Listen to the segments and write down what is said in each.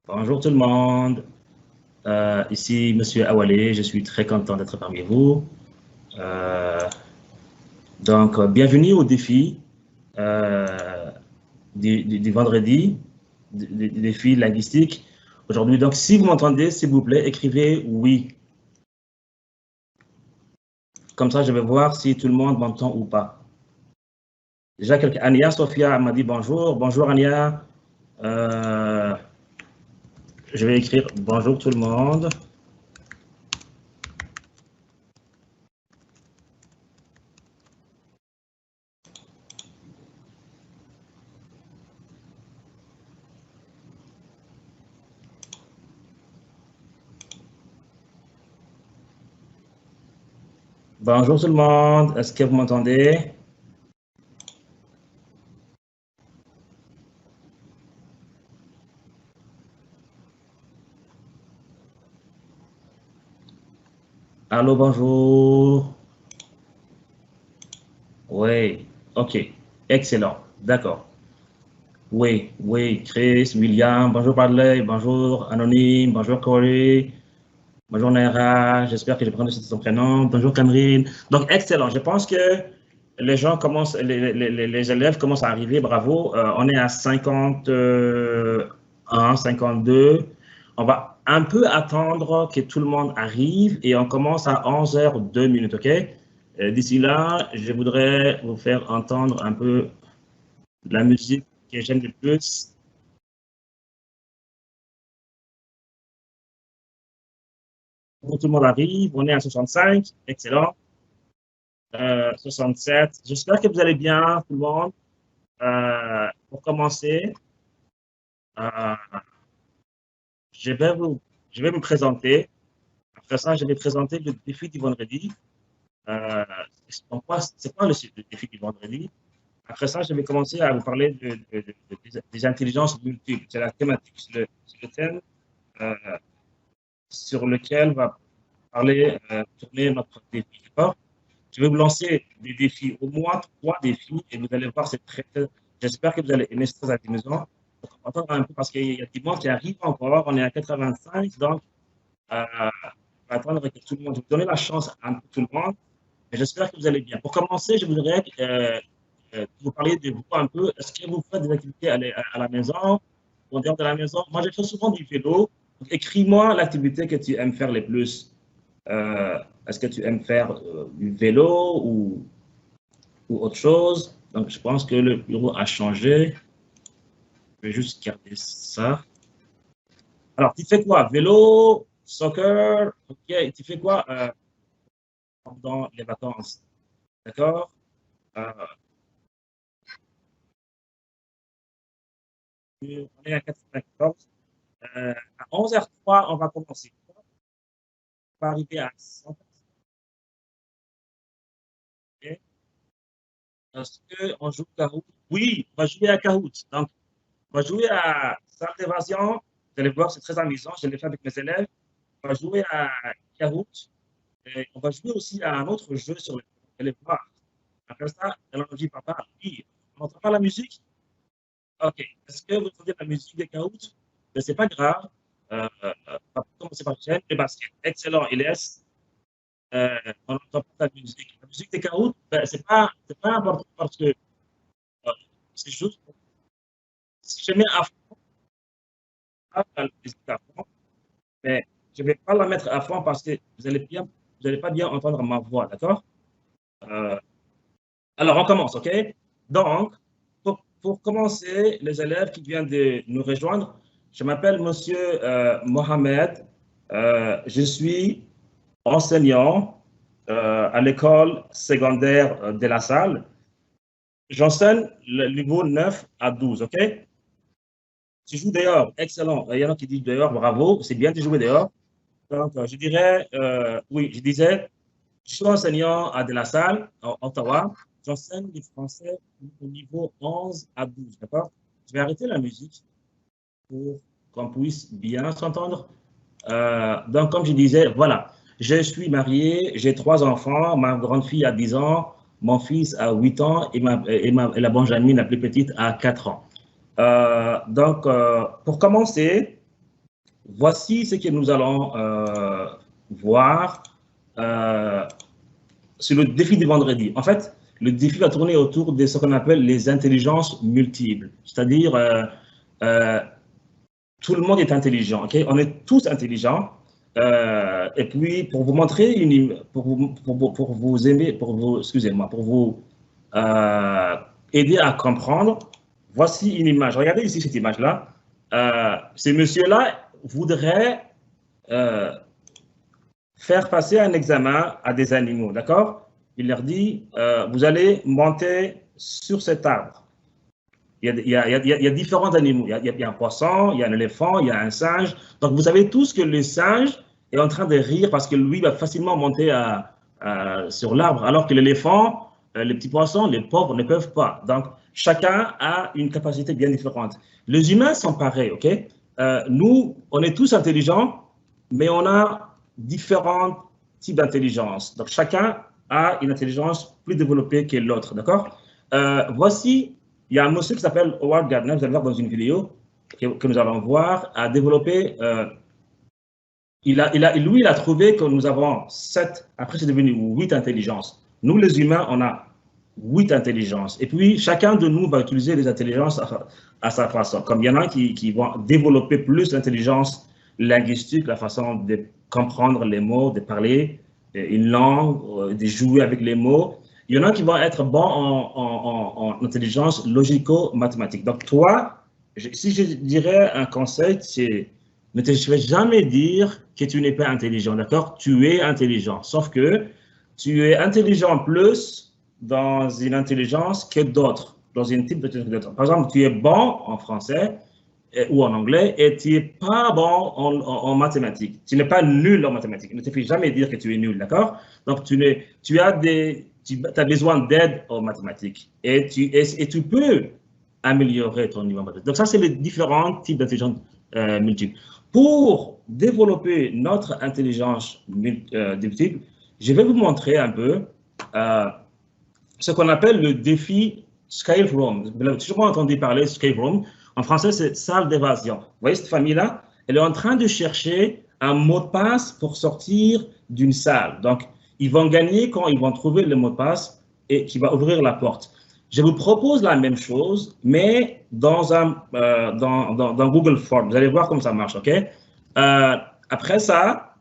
Bonjour tout le monde. Ici Monsieur Awale, je suis très content d'être parmi vous. Euh, Bienvenue au défi euh, du vendredi, du défi linguistique. Aujourd'hui, donc, si vous m'entendez, s'il vous plaît, écrivez oui. Comme ça, je vais voir si tout le monde m'entend ou pas. Déjà, Ania, Sophia m'a dit bonjour. Bonjour Ania. Euh, je vais écrire bonjour tout le monde. Bonjour tout le monde. Est-ce que vous m'entendez? Allô, bonjour. Oui, ok, excellent, d'accord. Oui, oui, Chris, William, bonjour Bradley, bonjour Anonyme, bonjour Corey, bonjour Naira, j'espère que je prends son prénom, bonjour Cameron. Donc, excellent, je pense que les gens commencent, les élèves commencent à arriver, bravo. On est à 51, 52. On va un peu attendre que tout le monde arrive et on commence à 11h02, ok? D'ici là, je voudrais vous faire entendre un peu la musique que j'aime le plus. Tout le monde arrive, on est à 65, excellent. 67, j'espère que vous allez bien, tout le monde. Pour commencer, euh, je vais vous, je vais me présenter. Après ça, je vais présenter le défi du vendredi. Euh, c'est quoi le défi du vendredi? Après ça, je vais commencer à vous parler des intelligences multiples. C'est la thématique, c'est le thème euh, sur lequel va parler, tourner notre défi. D'accord? Je vais vous lancer des défis, au moins 3 défis, et vous allez voir, c'est très, j'espère que vous allez aimer cette amusant. Attendre un peu parce qu'il y a du monde qui arrive encore, on est à 85, donc on va attendre que tout le monde, je vais donner la chance à tout le monde, et j'espère que vous allez bien. Pour commencer, je voudrais vous parler de vous un peu. Est-ce que vous faites des activités à la maison, en dehors de la maison? Moi, je fais souvent du vélo. Écris-moi l'activité que tu aimes faire le plus. Est-ce que tu aimes faire du vélo ou autre chose? Donc, je pense que le bureau a changé. Je vais juste garder ça. Alors, tu fais quoi? Vélo, soccer, ok. Tu fais quoi pendant les vacances? D'accord? Euh, on est à 94. À 11h03, on va commencer. On va arriver à 100. Est-ce qu'on joue Kahoot? Oui, on va jouer à Kahoot. Donc, on va jouer à Salle d'évasion. Vous allez voir, c'est très amusant. Je l'ai fait avec mes élèves. On va jouer à Kahoot. Et on va jouer aussi à un autre jeu sur le téléphone. Après ça, elle m'a dit, papa, oui, on n'entend pas la musique? OK. Est-ce que vous entendez la musique des Kahoot? Mais c'est pas grave. On va commencer par le basket. Excellent, Ilyes. On n'entend pas la musique. La musique des Kahoot, ben, c'est pas important parce que c'est juste, si je mets à fond, la musique à fond, mais je ne vais pas la mettre à fond parce que vous allez pas bien entendre ma voix, d'accord? Euh, alors, on commence, OK? Donc, pour commencer, les élèves qui viennent de nous rejoindre, je m'appelle Monsieur Mohamed. Je suis enseignant à l'école secondaire de la Salle. J'enseigne le niveau 9 à 12, OK? Tu joues dehors, excellent. Il y en a qui disent dehors, bravo, c'est bien de jouer dehors. Donc, je dirais, oui, je disais, je suis enseignant à De La Salle, à Ottawa. J'enseigne le français au niveau 11 à 12, d'accord? Je vais arrêter la musique pour qu'on puisse bien s'entendre. Donc, comme je disais, voilà, je suis marié, j'ai 3 enfants, ma grande fille a 10 ans, mon fils a 8 ans et la Benjamine, la plus petite, a 4 ans. Pour commencer, voici ce que nous allons voir sur le défi du vendredi. En fait, le défi va tourner autour de ce qu'on appelle les intelligences multiples, c'est-à-dire tout le monde est intelligent, ok? On est tous intelligents. Et puis, pour vous montrer, pour vous aimer, excusez-moi, pour vous aider à comprendre, voici une image. Regardez ici cette image-là. Ce monsieur-là voudrait faire passer un examen à des animaux, d'accord? Il leur dit, vous allez monter sur cet arbre. Il y a différents animaux. Il y a un poisson, il y a un éléphant, il y a un singe. Donc, vous savez tous que le singe est en train de rire parce que lui va facilement monter sur l'arbre, alors que l'éléphant, les petits poissons, les pauvres ne peuvent pas. Donc, chacun a une capacité bien différente. Les humains sont pareils, OK? Nous, on est tous intelligents, mais on a différents types d'intelligence. Donc, chacun a une intelligence plus développée que l'autre, d'accord? Voici, il y a un monsieur qui s'appelle Howard Gardner, vous allez voir dans une vidéo que nous allons voir, a développé, lui, il a trouvé que nous avons 7, après c'est devenu 8 intelligences. Nous, les humains, on a 8 intelligences. Et puis, chacun de nous va utiliser les intelligences à sa façon. Comme il y en a qui vont développer plus l'intelligence linguistique, la façon de comprendre les mots, de parler une langue, de jouer avec les mots. Il y en a qui vont être bons en intelligence logico-mathématique. Donc, toi, si je dirais un conseil, c'est ne te fais jamais dire que tu n'es pas intelligent, d'accord? Tu es intelligent, sauf que tu es intelligent plus dans une intelligence que d'autres, dans une type d'intelligence. Par exemple, tu es bon en français ou en anglais et tu n'es pas bon en mathématiques. Tu n'es pas nul en mathématiques. Ne te fais jamais dire que tu es nul, d'accord? Donc, tu as besoin d'aide en mathématiques et tu peux améliorer ton niveau en mathématiques. Donc, ça, c'est les différents types d'intelligence multiple. Pour développer notre intelligence multiple, je vais vous montrer un peu ce qu'on appelle le défi Escape Room. Vous avez sûrement entendu parler de Escape Room. En français, c'est salle d'évasion. Vous voyez cette famille-là? Elle est en train de chercher un mot de passe pour sortir d'une salle. Donc, ils vont gagner quand ils vont trouver le mot de passe et qui va ouvrir la porte. Je vous propose la même chose, mais dans Google Forms. Vous allez voir comment ça marche, OK? Après ça,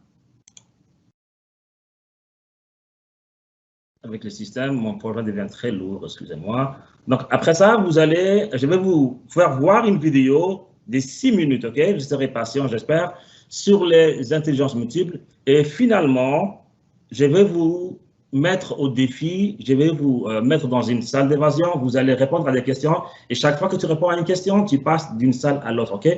avec le système, mon projet devient très lourd, excusez-moi. Donc, après ça, je vais vous faire voir une vidéo de 6 minutes, OK? Je serai patient, j'espère, sur les intelligences multiples. Et finalement, je vais vous mettre au défi, je vais vous mettre dans une salle d'évasion, vous allez répondre à des questions, et chaque fois que tu réponds à une question, tu passes d'une salle à l'autre, OK?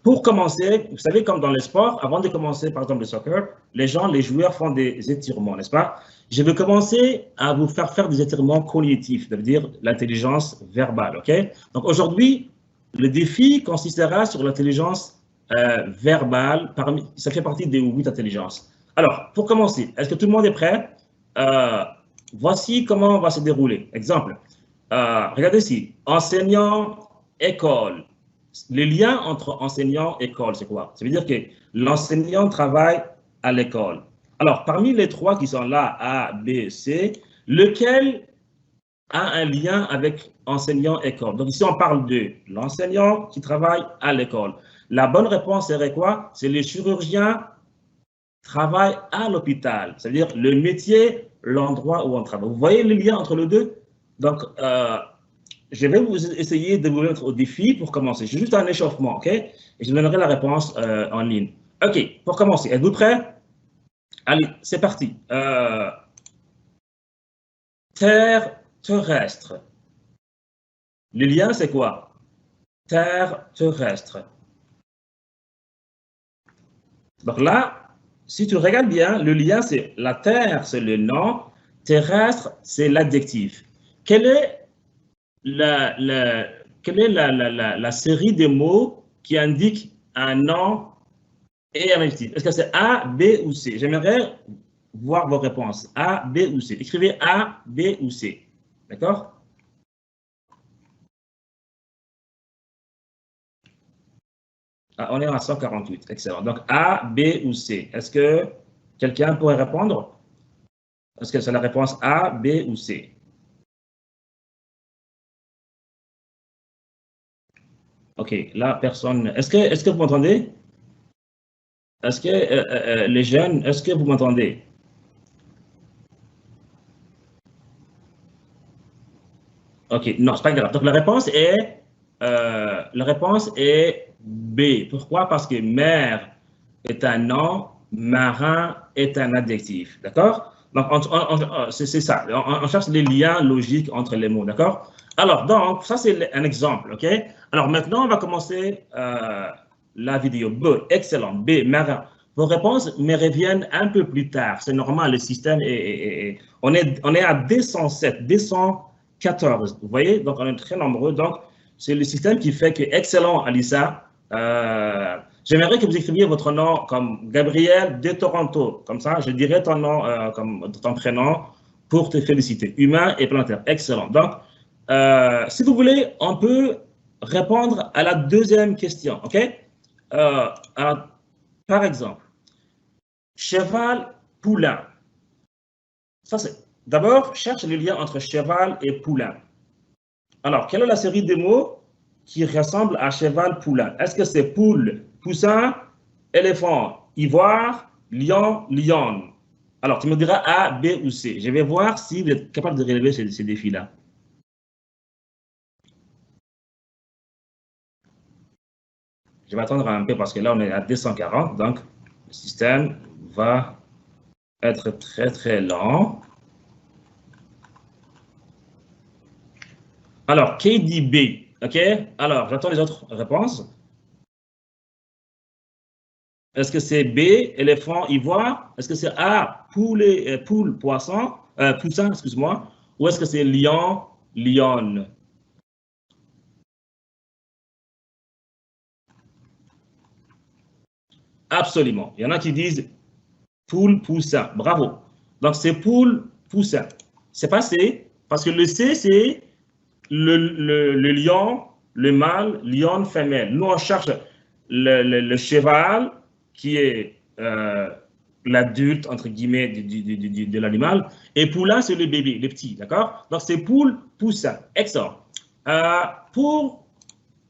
Pour commencer, vous savez, comme dans les sports, avant de commencer, par exemple, le soccer, les joueurs font des étirements, n'est-ce pas? Je vais commencer à vous faire des étirements cognitifs, ça veut dire l'intelligence verbale, OK? Donc aujourd'hui, le défi consistera sur l'intelligence verbale, ça fait partie des 8 intelligences. Alors, pour commencer, est-ce que tout le monde est prêt? Voici comment on va se dérouler. Exemple, regardez ici, enseignant, école. Le lien entre enseignant et école, c'est quoi? Ça veut dire que l'enseignant travaille à l'école. Alors, parmi les 3 qui sont là, A, B, C, lequel a un lien avec enseignant-école? Donc ici, on parle de l'enseignant qui travaille à l'école. La bonne réponse serait quoi? C'est le chirurgien travaille à l'hôpital. C'est-à-dire le métier, l'endroit où on travaille. Vous voyez le lien entre les deux? Donc, je vais vous essayer de vous mettre au défi pour commencer. C'est juste un échauffement, OK? Et je donnerai la réponse en ligne. OK, pour commencer, êtes-vous prêts? Allez, c'est parti. Terre terrestre. Le lien, c'est quoi? Terre terrestre. Donc là, si tu regardes bien, le lien, c'est la Terre, c'est le nom, terrestre, c'est l'adjectif. Quelle est la série de mots qui indique un nom et un adjectif? Est-ce que c'est A, B ou C? J'aimerais voir vos réponses. A, B ou C. Écrivez A, B ou C. D'accord? On est à 148, excellent. Donc, A, B ou C? Est-ce que quelqu'un pourrait répondre? Est-ce que c'est la réponse A, B ou C? OK, là, personne. Est-ce que vous m'entendez? Est-ce que les jeunes, est-ce que vous m'entendez? OK, non, c'est pas grave. Donc, la réponse est B. Pourquoi? Parce que mer est un nom, marin est un adjectif. D'accord? Donc, c'est ça. On cherche les liens logiques entre les mots. D'accord? Alors, donc, ça, c'est un exemple. OK? Alors, maintenant, on va commencer la vidéo. B, excellent. B, marin. Vos réponses me reviennent un peu plus tard. C'est normal, le système on est à 207, 214. Vous voyez? Donc, on est très nombreux. Donc, c'est le système qui fait que, excellent, Alissa. J'aimerais que vous écriviez votre nom comme Gabriel de Toronto. Comme ça, je dirais ton nom comme ton prénom pour te féliciter. Humain et planétaire. Excellent. Donc, si vous voulez, on peut répondre à la deuxième question. OK? Alors, par exemple, cheval, poulain. Ça, c'est. D'abord, cherche le lien entre cheval et poulain. Alors, quelle est la série de mots qui ressemble à cheval, poulain? Est-ce que c'est poule, poussin, éléphant, ivoire, lion, lionne? Alors, tu me diras A, B ou C. Je vais voir si vous êtes capable de relever ces défis-là. Je vais attendre un peu parce que là, on est à 240, donc le système va être très, très lent. Alors, qui dit B? OK? Alors, j'attends les autres réponses. Est-ce que c'est B, éléphant, ivoire? Est-ce que c'est A, poule, poisson, poussin, excuse-moi? Ou est-ce que c'est lion, lionne? Absolument. Il y en a qui disent poule, poussin. Bravo. Donc, c'est poule, poussin. C'est pas C, parce que le C, c'est le lion, le mâle, lion, femelle. Nous, on cherche le cheval qui est l'adulte, entre guillemets, de l'animal. Et poulain, c'est le bébé, le petit, d'accord? Donc, c'est poule, poussin. Excellent. Pour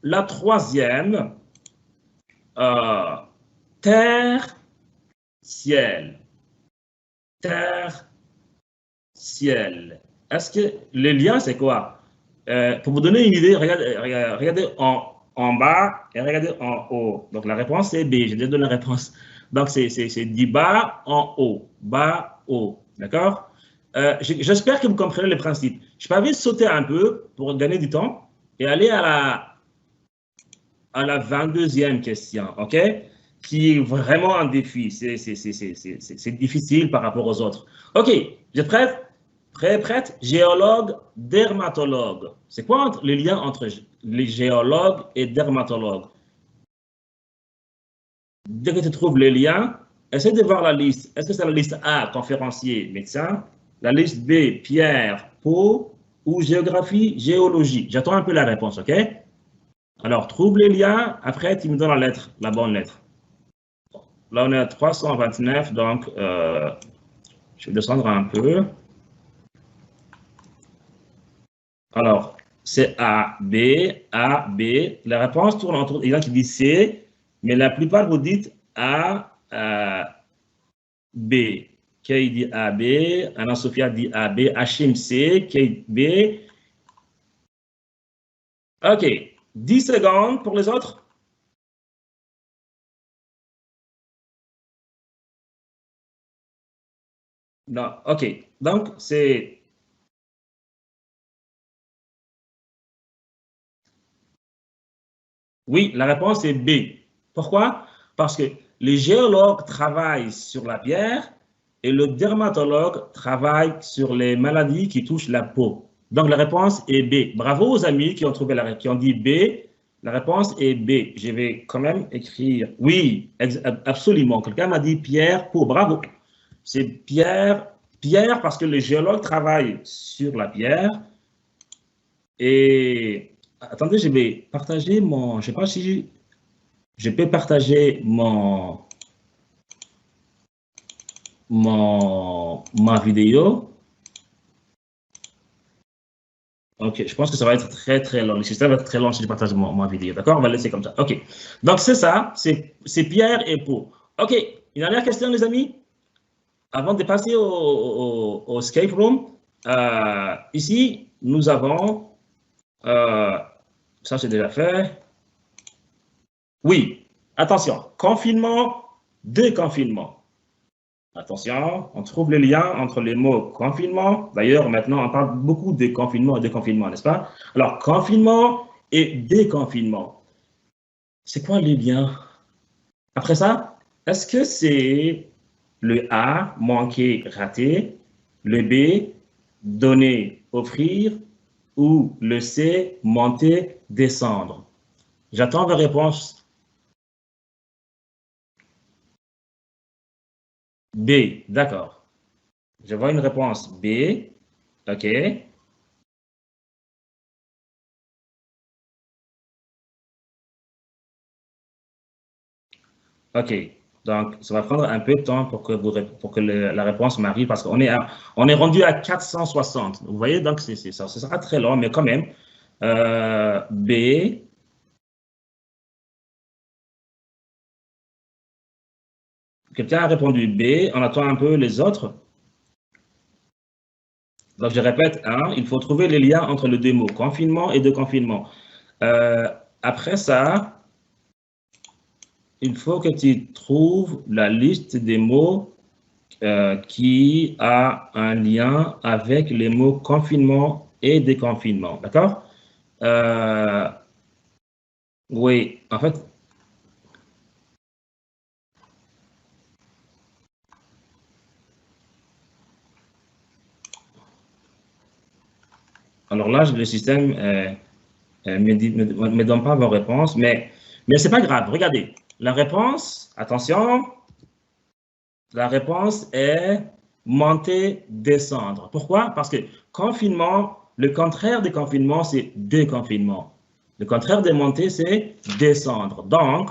la troisième, terre, ciel. Terre, ciel. Est-ce que le lien, c'est quoi? Pour vous donner une idée, regardez en bas et regardez en haut. Donc, la réponse, c'est B. J'ai déjà donné la réponse. Donc, c'est du bas en haut. Bas, haut. D'accord? J'espère que vous comprenez le principe. Je peux sauter un peu pour gagner du temps et aller à la 22e question, OK? Qui est vraiment un défi. C'est difficile par rapport aux autres. OK, vous êtes prêts? Prête? Géologue, dermatologue. C'est quoi le lien entre les géologues et dermatologues? Dès que tu trouves le lien, essaie de voir la liste. Est-ce que c'est la liste A, conférencier, médecin? La liste B, pierre, peau, ou géographie, géologie? J'attends un peu la réponse, OK? Alors, trouve les liens. Après, tu me donnes la lettre, la bonne lettre. Là, on est à 329, donc je vais descendre un peu. Alors, c'est A, B, A, B. La réponse tourne autour. Il y en a qui disent C, mais la plupart vous dites A, B. Kay dit A, B. Anna-Sophia dit A, B. Hachim C. Kay B. OK. 10 secondes pour les autres. Non, OK. Donc, c'est... Oui, la réponse est B. Pourquoi? Parce que les géologues travaillent sur la pierre et le dermatologue travaille sur les maladies qui touchent la peau. Donc, la réponse est B. Bravo aux amis qui ont trouvé qui ont dit B. La réponse est B. Je vais quand même écrire. Oui, absolument. Quelqu'un m'a dit pierre, peau. Bravo. C'est pierre parce que les géologues travaillent sur la pierre. Et attendez, je vais partager mon. Je ne sais pas si je peux partager ma vidéo. OK, je pense que ça va être très, très long. Le système va être très long si je partage ma vidéo. D'accord? On va laisser comme ça. OK. Donc, c'est ça. C'est Pierre et Pau. OK. Une dernière question, les amis? Avant de passer au escape room, ici, nous avons... ça, c'est déjà fait. Oui. Attention. Confinement, déconfinement. Attention, on trouve le lien entre les mots confinement. D'ailleurs, maintenant, on parle beaucoup de confinement et déconfinement, n'est-ce pas? Alors, confinement et déconfinement. C'est quoi le lien? Après ça, est-ce que c'est le A, manquer, rater, le B, donner, offrir, ou le C, monter, descendre? J'attends vos réponses. B, d'accord. Je vois une réponse B. OK. OK. Donc, ça va prendre un peu de temps pour que la réponse m'arrive parce qu'on est rendu à 460. Vous voyez, donc ça sera très long, mais quand même. B. Quelqu'un a répondu B. On attend un peu les autres. Donc, je répète, il faut trouver les liens entre les deux mots, confinement et déconfinement. Après ça, il faut que tu trouves la liste des mots qui a un lien avec les mots confinement et déconfinement. D'accord? Oui, en fait, alors là, le système me donne pas vos réponses, mais c'est pas grave. Regardez, la réponse, attention, la réponse est monter, descendre. Pourquoi? Parce que confinement, le contraire de confinement, c'est déconfinement. Le contraire de monter, c'est descendre. Donc,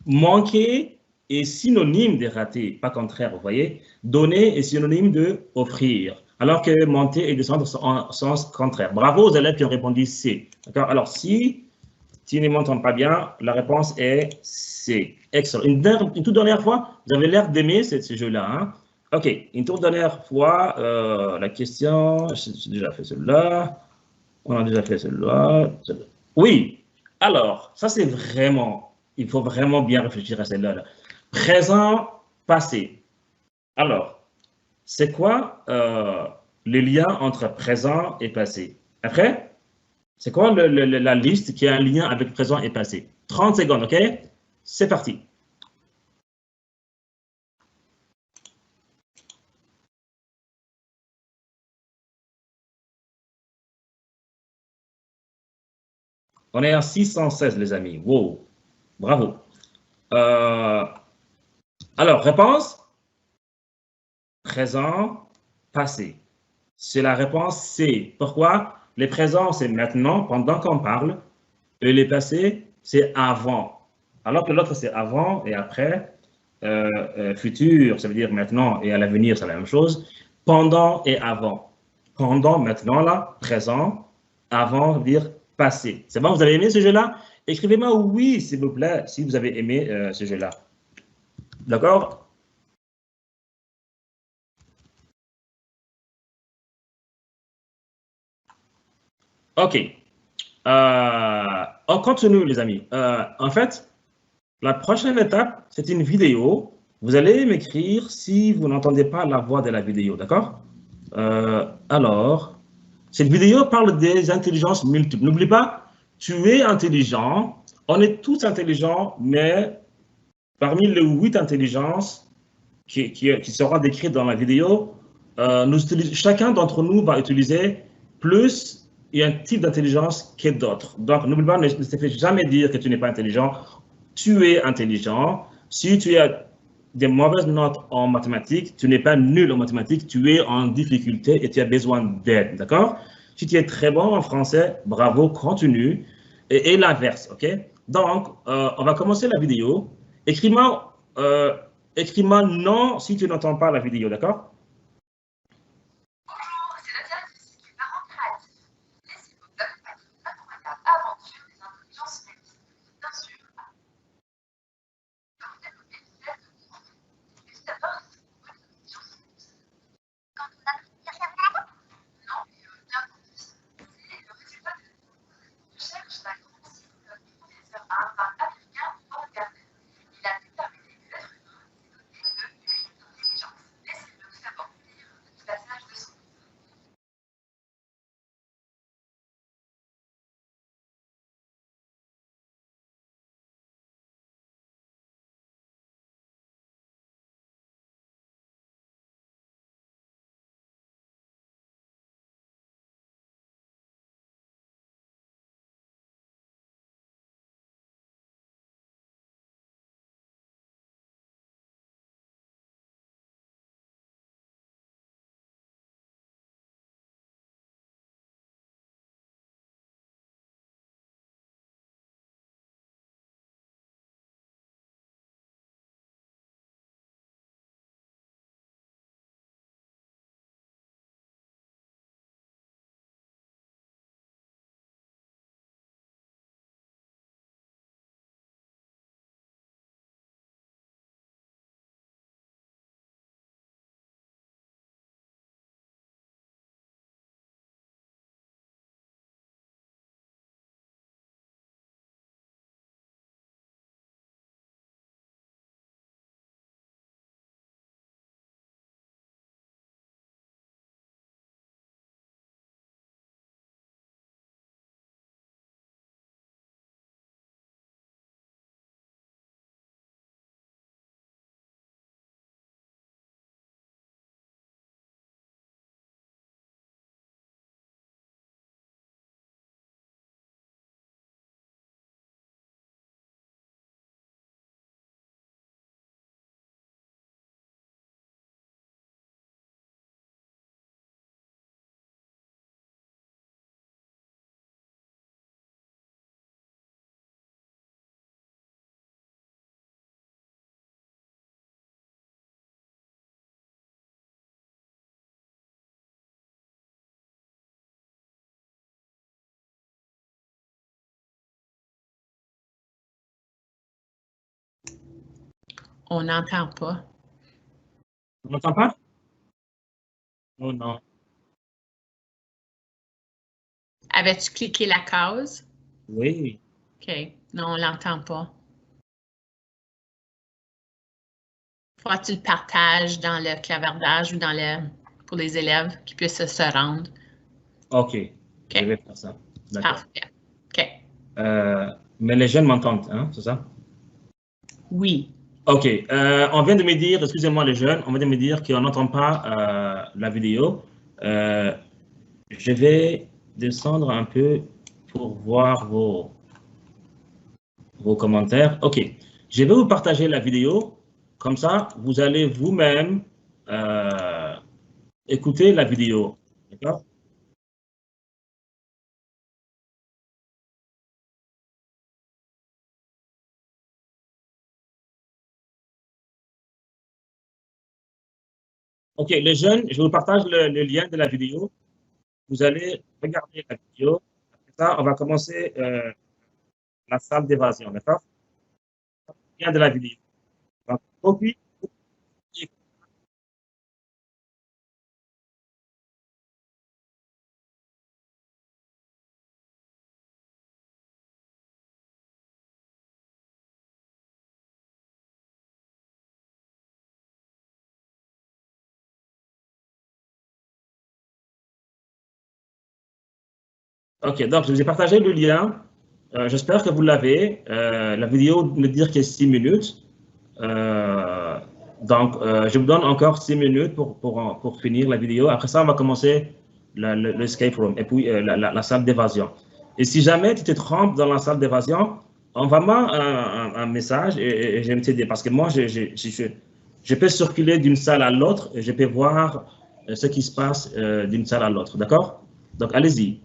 manquer est synonyme de rater, pas contraire, vous voyez. Donner est synonyme de offrir, alors que monter et descendre sont en sens contraire. Bravo aux élèves qui ont répondu C. D'accord? Alors, si tu ne m'entends pas bien, la réponse est C. Excellent. Une toute dernière fois, vous avez l'air d'aimer ce jeu-là. Hein? OK, une toute dernière fois, la question, j'ai déjà fait celui-là. On a déjà fait celui-là. Oui, alors, ça c'est vraiment, il faut vraiment bien réfléchir à celle-là. Présent, passé. Alors, c'est quoi le lien entre présent et passé? Après, c'est quoi la liste qui a un lien avec présent et passé? 30 secondes, OK? C'est parti. On est à 616, les amis. Wow, bravo. Alors, réponse? Présent, passé. C'est la réponse C. Pourquoi? Les présents, c'est maintenant, pendant qu'on parle, et les passés, c'est avant. Alors que l'autre, c'est avant et après. Futur, ça veut dire maintenant, et à l'avenir, c'est la même chose. Pendant et avant. Pendant, maintenant, là, présent. Avant, ça veut dire passé. C'est bon, vous avez aimé ce jeu-là? Écrivez-moi oui, s'il vous plaît, si vous avez aimé ce jeu-là. D'accord? OK. On continue, les amis. En fait, la prochaine étape, c'est une vidéo. Vous allez m'écrire si vous n'entendez pas la voix de la vidéo, d'accord? Alors, cette vidéo parle des intelligences multiples. N'oublie pas, tu es intelligent, on est tous intelligents, mais parmi les 8 intelligences qui seront décrites dans la vidéo, chacun d'entre nous va utiliser plus et un type d'intelligence que d'autres. Donc, n'oublie pas, ne te fais jamais dire que tu n'es pas intelligent. Tu es intelligent. Si tu as des mauvaises notes en mathématiques, tu n'es pas nul en mathématiques, tu es en difficulté et tu as besoin d'aide, d'accord? Si tu es très bon en français, bravo, continue. Et l'inverse, ok? Donc, on va commencer la vidéo. Écris-moi non si tu n'entends pas la vidéo, d'accord? Bonjour, c'est le diagnostic du parent créatif. Laissez-vous accompagner d'une incroyable aventure des intelligences multiples. Bien sûr, pour développer une tête de groupe. Mais tout d'abord, c'est pour une intelligence multiple. Quand on a cherché à faire non, mais bien compris. C'est le résultat de recherche d'un grand psychologue et professeur à Harvard américain, Paul Gardner. Il a déterminé que l'être humain est doté de 8 intelligences. Laissez-le tout d'abord lire un petit passage de son livre. On n'entend pas. On n'entend pas? Oh non. Avais-tu cliqué la case? Oui. OK. Non, on l'entend pas. Faut que tu le partages dans le clavardage ou pour les élèves qui puissent se rendre. OK. OK. Je vais faire ça. D'accord. Parfait. OK. Mais les jeunes m'entendent, hein, c'est ça? Oui. OK. On vient de me dire, excusez-moi les jeunes, on vient de me dire qu'on n'entend pas la vidéo. Je vais descendre un peu pour voir vos commentaires. OK. Je vais vous partager la vidéo. Comme ça, vous allez vous-même écouter la vidéo. D'accord? OK, les jeunes, je vous partage le lien de la vidéo. Vous allez regarder la vidéo. Après ça, on va commencer la salle d'évasion. D'accord? Le lien de la vidéo. Donc, copie. OK, donc je vous ai partagé le lien. J'espère que vous l'avez. La vidéo ne dure que 6 minutes. Donc, je vous donne encore 6 minutes pour finir la vidéo. Après ça, on va commencer le escape room et puis la salle d'évasion. Et si jamais tu te trompes dans la salle d'évasion, envoie-moi un message et je vais t'aider. Parce que moi, je peux circuler d'une salle à l'autre et je peux voir ce qui se passe d'une salle à l'autre. D'accord? Donc, allez-y.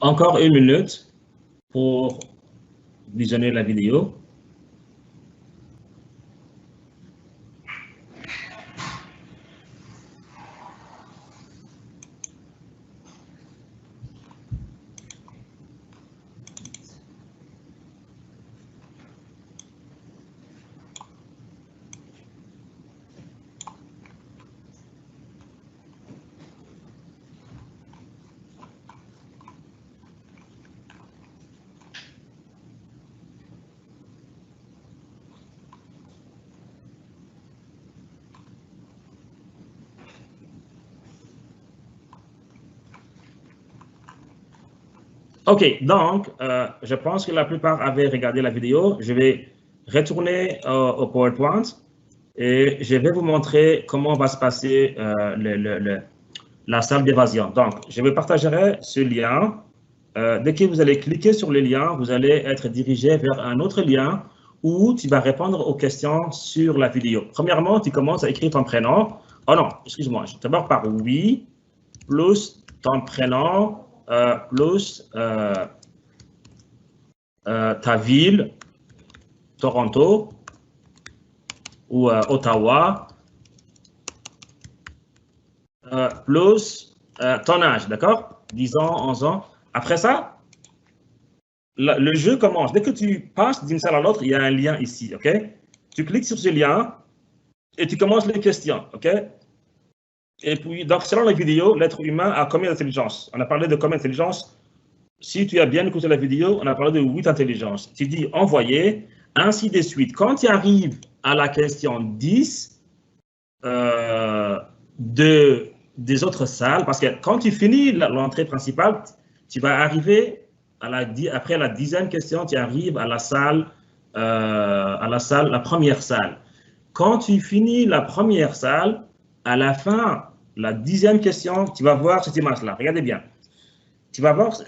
Encore 1 minute pour visionner la vidéo. OK, donc, je pense que la plupart avaient regardé la vidéo. Je vais retourner au PowerPoint et je vais vous montrer comment va se passer la salle d'évasion. Donc, je vous partagerai ce lien. Dès que vous allez cliquer sur le lien, vous allez être dirigé vers un autre lien où tu vas répondre aux questions sur la vidéo. Premièrement, tu commences à écrire ton prénom. Oh non, excuse-moi, je d'abord par oui, plus ton prénom, plus ta ville, Toronto ou Ottawa, plus ton âge, d'accord? 10 ans, 11 ans. Après ça, le jeu commence. Dès que tu passes d'une salle à l'autre, il y a un lien ici, OK? Tu cliques sur ce lien et tu commences les questions, OK? Et puis, donc, selon la vidéo, l'être humain a combien d'intelligence? On a parlé de combien d'intelligence? Si tu as bien écouté la vidéo, on a parlé de 8 intelligences. Tu dis envoyer, ainsi de suite. Quand tu arrives à la question 10 des autres salles, parce que quand tu finis l'entrée principale, tu vas arriver après la 10e question, tu arrives à la salle, la première salle. Quand tu finis la première salle, à la fin, la 10e question, tu vas voir cette image-là. Regardez bien. Tu vas voir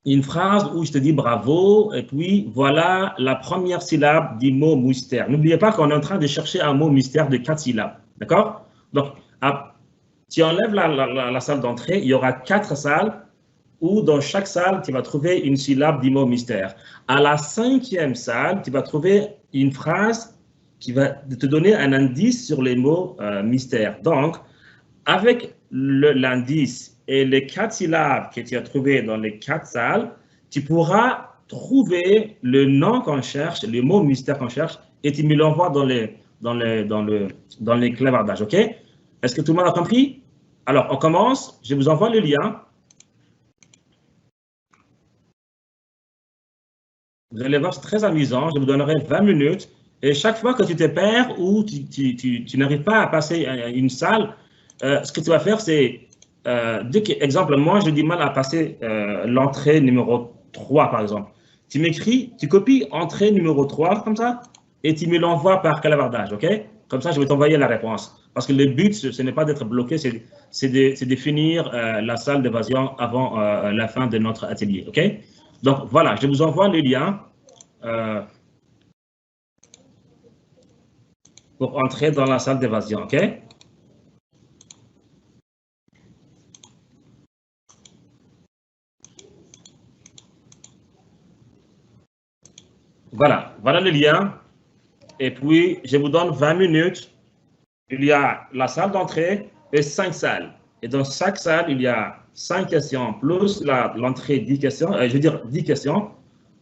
une phrase où je te dis bravo, et puis voilà la première syllabe du mot mystère. N'oubliez pas qu'on est en train de chercher un mot mystère de 4 syllabes. D'accord? Donc, tu enlèves la salle d'entrée, il y aura 4 salles où dans chaque salle, tu vas trouver une syllabe du mot mystère. À la 5e salle, tu vas trouver une phrase qui va te donner un indice sur les mots mystères. Donc, avec l'indice et les 4 syllabes que tu as trouvées dans les 4 salles, tu pourras trouver le nom qu'on cherche, le mot mystère qu'on cherche, et tu me l'envoies dans les clavardages, OK? Est-ce que tout le monde a compris? Alors, on commence. Je vous envoie le lien. Vous allez voir, c'est très amusant. Je vous donnerai 20 minutes. Et chaque fois que tu te perds ou tu n'arrives pas à passer une salle, ce que tu vas faire, c'est, exemple, moi, j'ai du mal à passer l'entrée numéro 3, par exemple. Tu m'écris, tu copies entrée numéro 3, comme ça, et tu me l'envoies par clavardage, OK? Comme ça, je vais t'envoyer la réponse. Parce que le but, ce n'est pas d'être bloqué, c'est de finir la salle d'évasion avant la fin de notre atelier, OK? Donc, voilà, je vous envoie le lien pour entrer dans la salle d'évasion, OK? Voilà, voilà le lien. Et puis, je vous donne 20 minutes. Il y a la salle d'entrée et 5 salles. Et dans chaque salle, il y a 5 questions, plus l'entrée 10 questions, je veux dire 10 questions,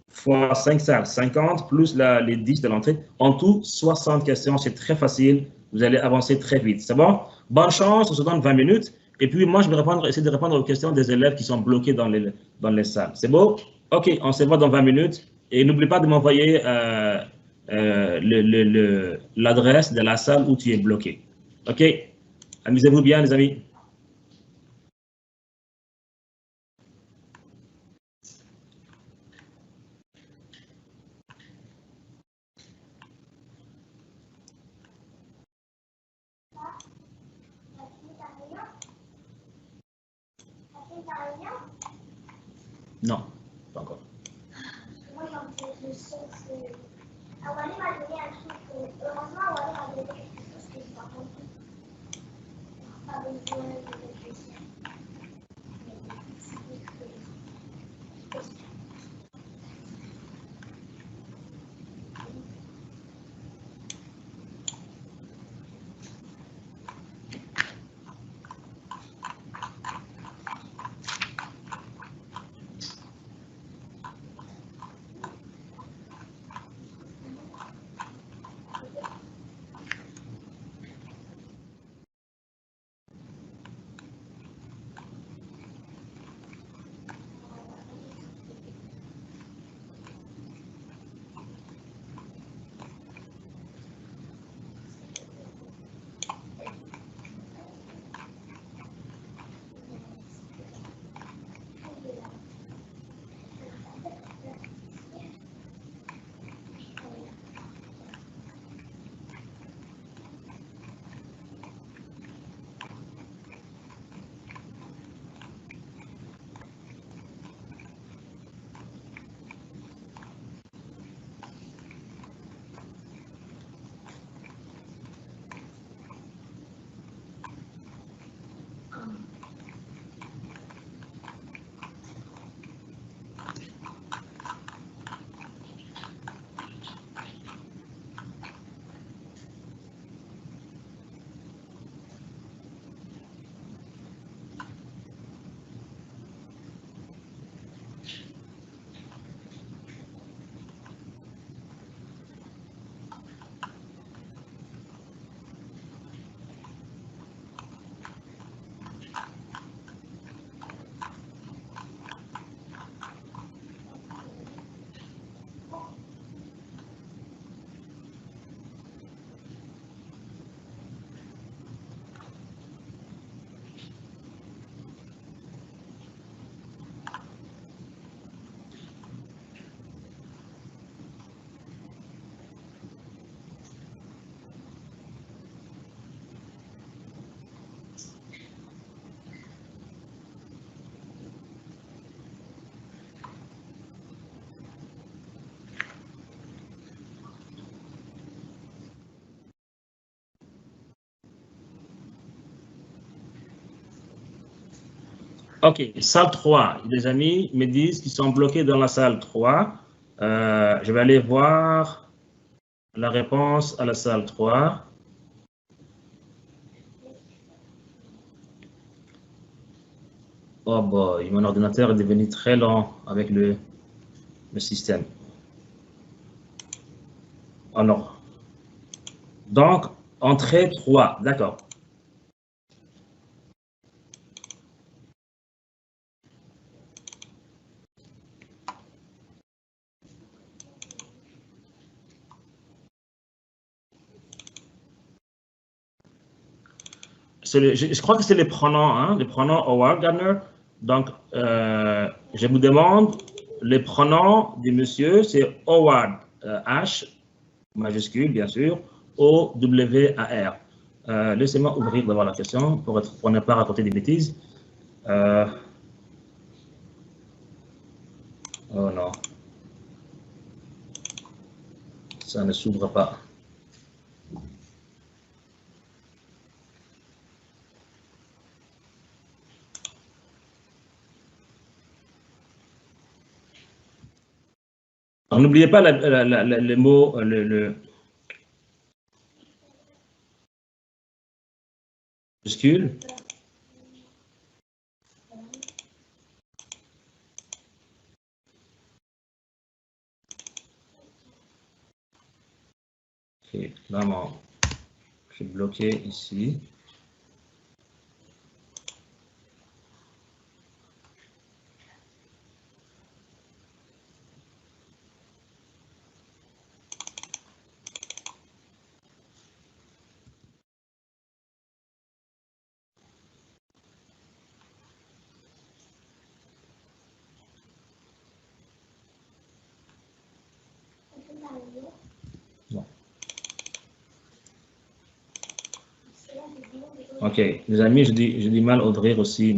fois 5 salles, 50, plus les 10 de l'entrée. En tout, 60 questions. C'est très facile. Vous allez avancer très vite. C'est bon? Bonne chance, on se donne 20 minutes. Et puis, moi, je vais essayer de répondre aux questions des élèves qui sont bloqués dans les salles. C'est beau? OK, on se voit dans 20 minutes. Et n'oublie pas de m'envoyer l'adresse de la salle où tu es bloqué. OK? Amusez-vous bien, les amis. Non, pas encore. Moi, j'en fais le son, c'est. Wally m'a donné un truc. Heureusement, Wally m'a donné quelque chose que je n'ai pas compris. Pas besoin de réfléchir. OK, salle 3. Les amis me disent qu'ils sont bloqués dans la salle 3. Je vais aller voir la réponse à la salle 3. Oh boy, mon ordinateur est devenu très lent avec le système. Alors, donc, entrée 3, d'accord. je crois que c'est les pronoms, hein, les pronoms Howard Gardner. Donc, je vous demande, les pronoms du monsieur, c'est Howard, H, majuscule, bien sûr, O-W-A-R. Laissez-moi ouvrir d'abord la question pour ne pas raconter des bêtises. Oh non. Ça ne s'ouvre pas. N'oubliez pas le mot, le majuscule. Ok, là, je suis bloqué ici. Bon. Ok, les amis, je dis mal ouvrir aussi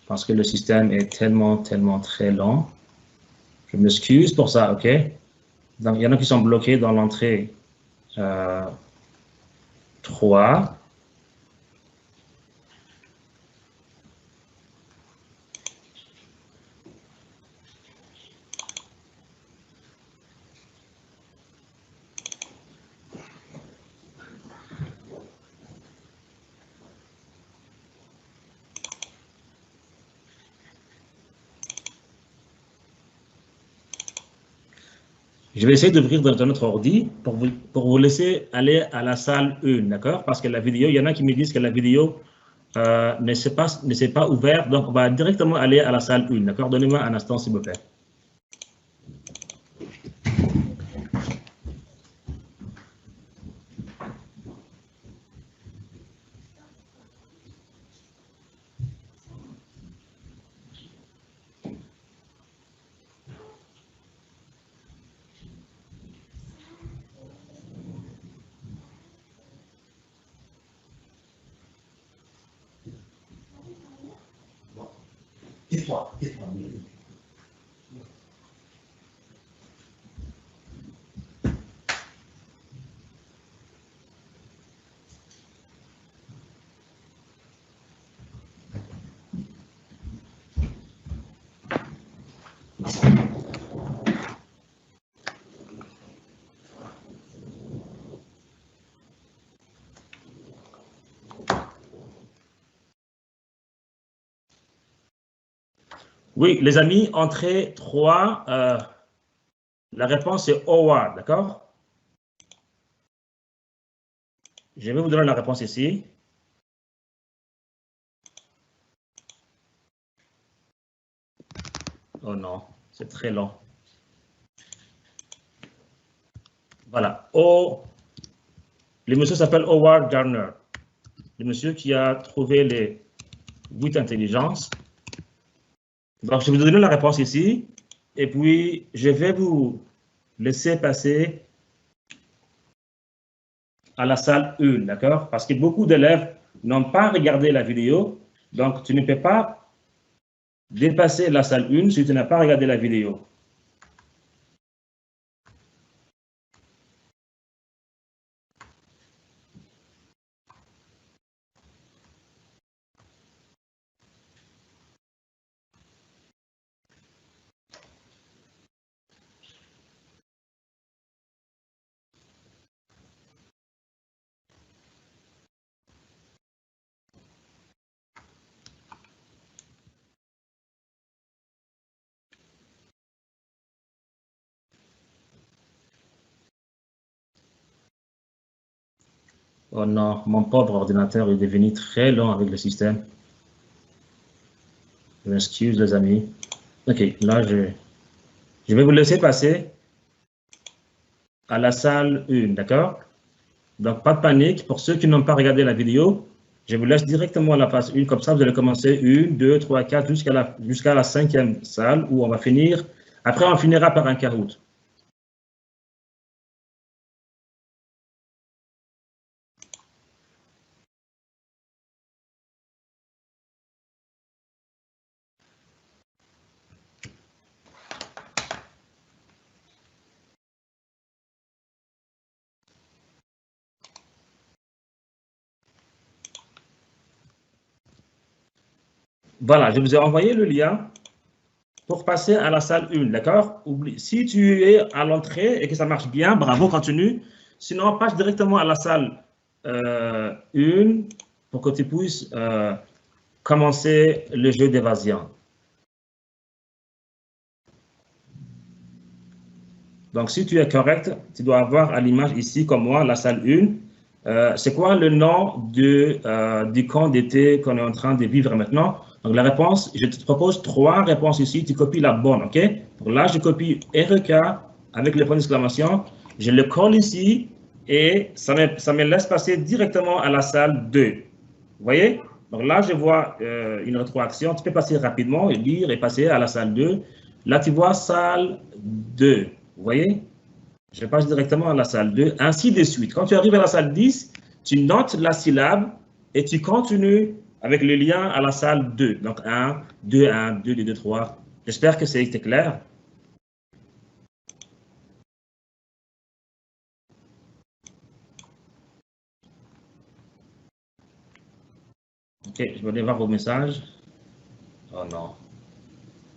parce que le système est tellement très lent. Je m'excuse pour ça, ok? Donc, il y en a qui sont bloqués dans l'entrée 3. Je vais essayer d'ouvrir dans un autre ordi pour vous laisser aller à la salle 1, d'accord? Parce que la vidéo, il y en a qui me disent que la vidéo ne s'est pas ouverte, donc on va directement aller à la salle 1, d'accord? Donnez-moi un instant, s'il vous plaît. Dites-moi. Oui, les amis, entrée 3, la réponse est Howard, d'accord? Je vais vous donner la réponse ici. Oh non, c'est très long. Voilà. Le monsieur s'appelle Howard Gardner. Le monsieur qui a trouvé les 8 intelligences. Donc, je vais vous donner la réponse ici. Et puis, je vais vous laisser passer à la salle 1, d'accord? Parce que beaucoup d'élèves n'ont pas regardé la vidéo. Donc, tu ne peux pas dépasser la salle 1 si tu n'as pas regardé la vidéo. Oh non, mon pauvre ordinateur est devenu très lent avec le système. Je m'excuse, les amis. OK, là, je vais vous laisser passer à la salle 1, d'accord? Donc, pas de panique. Pour ceux qui n'ont pas regardé la vidéo, je vous laisse directement la phase 1. Comme ça, vous allez commencer 1, 2, 3, 4, jusqu'à la 5e salle où on va finir. Après, on finira par un Kahoot. Voilà, je vous ai envoyé le lien pour passer à la salle 1, d'accord? Si tu es à l'entrée et que ça marche bien, bravo, continue. Sinon, passe directement à la salle 1 pour que tu puisses commencer le jeu d'évasion. Donc, si tu es correct, tu dois avoir à l'image ici, comme moi, la salle 1. C'est quoi le nom du camp d'été qu'on est en train de vivre maintenant? Donc, la réponse, je te propose 3 réponses ici. Tu copies la bonne, OK? Donc là, je copie REK avec le point d'exclamation. Je le colle ici et ça me laisse passer directement à la salle 2. Vous voyez? Donc là, je vois une rétroaction. Tu peux passer rapidement et lire et passer à la salle 2. Là, tu vois salle 2. Vous voyez? Je passe directement à la salle 2, ainsi de suite. Quand tu arrives à la salle 10, tu notes la syllabe et tu continues avec le lien à la salle 2. Donc 1, 2, 1, 2, 2, 2, 3. J'espère que c'était clair. OK, je vais aller voir vos messages. Oh non.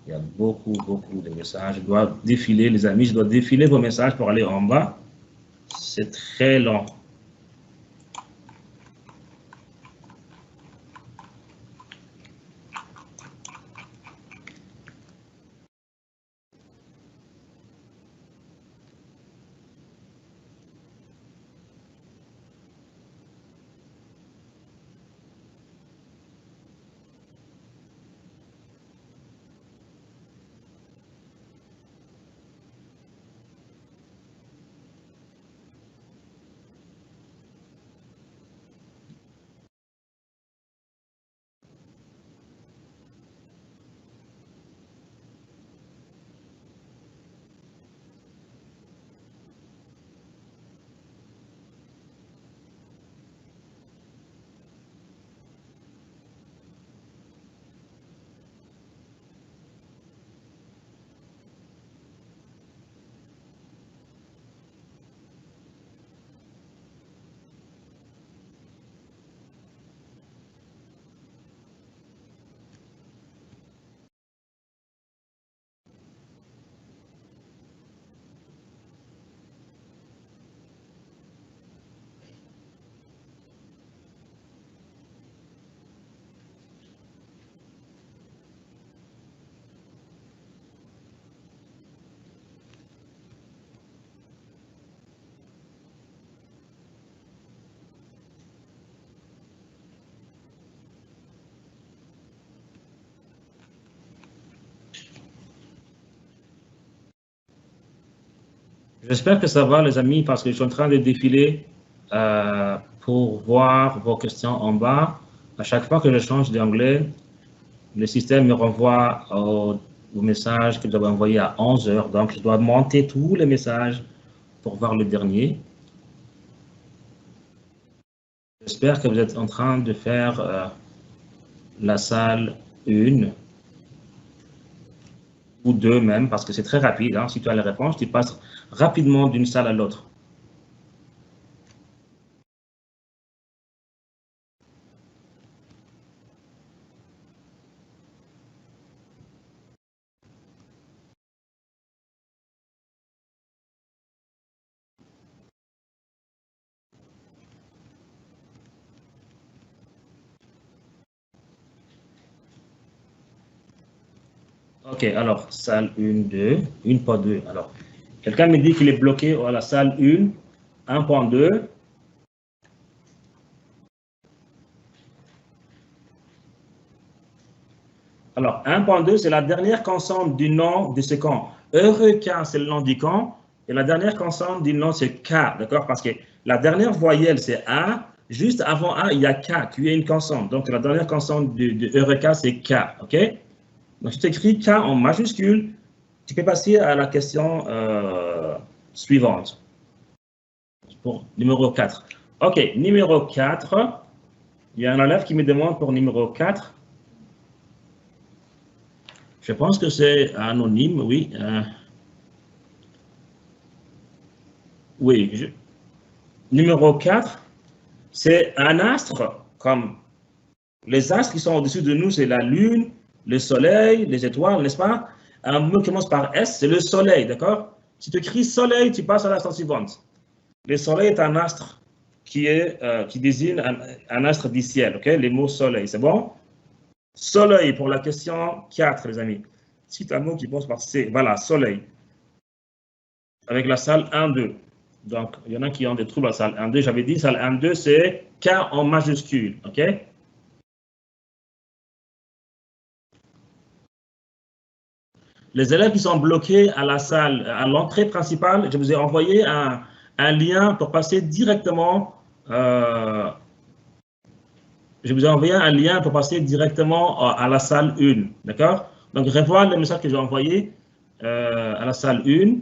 Il y a beaucoup de messages. Je dois défiler, les amis. Je dois défiler vos messages pour aller en bas. C'est très long. J'espère que ça va, les amis, parce que je suis en train de défiler pour voir vos questions en bas. À chaque fois que je change d'anglais, le système me renvoie au message que j'avais envoyé à 11 h. Donc, je dois monter tous les messages pour voir le dernier. J'espère que vous êtes en train de faire la salle 1 ou 2 même, parce que c'est très rapide. Hein. Si tu as les réponses, tu passes rapidement d'une salle à l'autre. OK, alors, salle 1, 2, 1.2. Alors, quelqu'un me dit qu'il est bloqué à la salle 1, 1.2. Alors, 1.2, c'est la dernière consonne du nom de ce camp. ERK, c'est le nom du camp. Et la dernière consonne du nom, c'est K, d'accord? Parce que La dernière voyelle, c'est A. Juste avant A, il y a K, qui est une consonne. Donc, la dernière consonne de Eureka, c'est K. OK? Donc, si tu écris K en majuscule, tu peux passer à la question suivante. Pour numéro 4. OK, numéro 4. Il y a un élève qui me demande pour numéro 4. Je pense que c'est anonyme, oui. Oui. Numéro 4, c'est un astre, comme les astres qui sont au-dessus de nous, c'est la Lune, le Soleil, les étoiles, n'est-ce pas? Un mot qui commence par S, c'est le Soleil, d'accord? Si tu écris Soleil, tu passes à la sentence suivante. Le Soleil est un astre qui désigne un astre du ciel, ok? Les mots Soleil, c'est bon? Soleil pour la question 4, les amis. C'est un mot qui commence par C. Voilà, Soleil. Avec la salle 1-2. Donc, il y en a qui ont des troubles à la salle 1-2. J'avais dit, salle 1-2, c'est K en majuscule, ok? Les élèves qui sont bloqués à la salle, à l'entrée principale, je vous ai envoyé un lien pour passer directement. Je vous ai envoyé un lien pour passer directement à la salle 1, d'accord? Donc, revois le message que j'ai envoyé à la salle 1.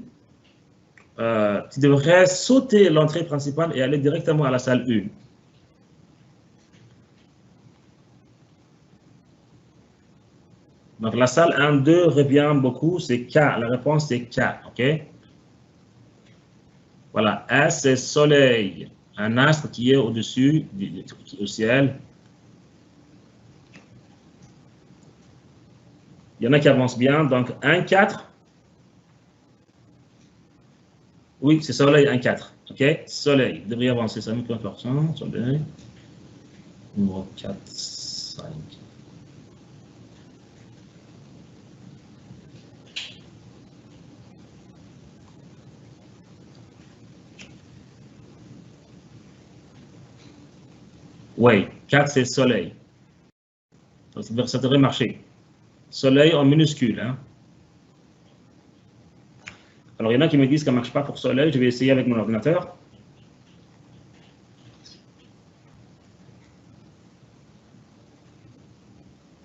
Tu devrais sauter l'entrée principale et aller directement à la salle 1. Donc, la salle 1-2 revient beaucoup, c'est K. La réponse, c'est K, OK? Voilà, S, c'est soleil, un astre qui est au-dessus au ciel. Il y en a qui avancent bien, donc 1-4. Oui, c'est soleil 1-4, OK? Soleil, devrait avancer, ça me peu important. Soleil, numéro 4, 5. Oui, 4, c'est soleil. Donc, ça devrait marcher. Soleil en minuscule. Hein? Alors, il y en a qui me disent que ça ne marche pas pour soleil. Je vais essayer avec mon ordinateur.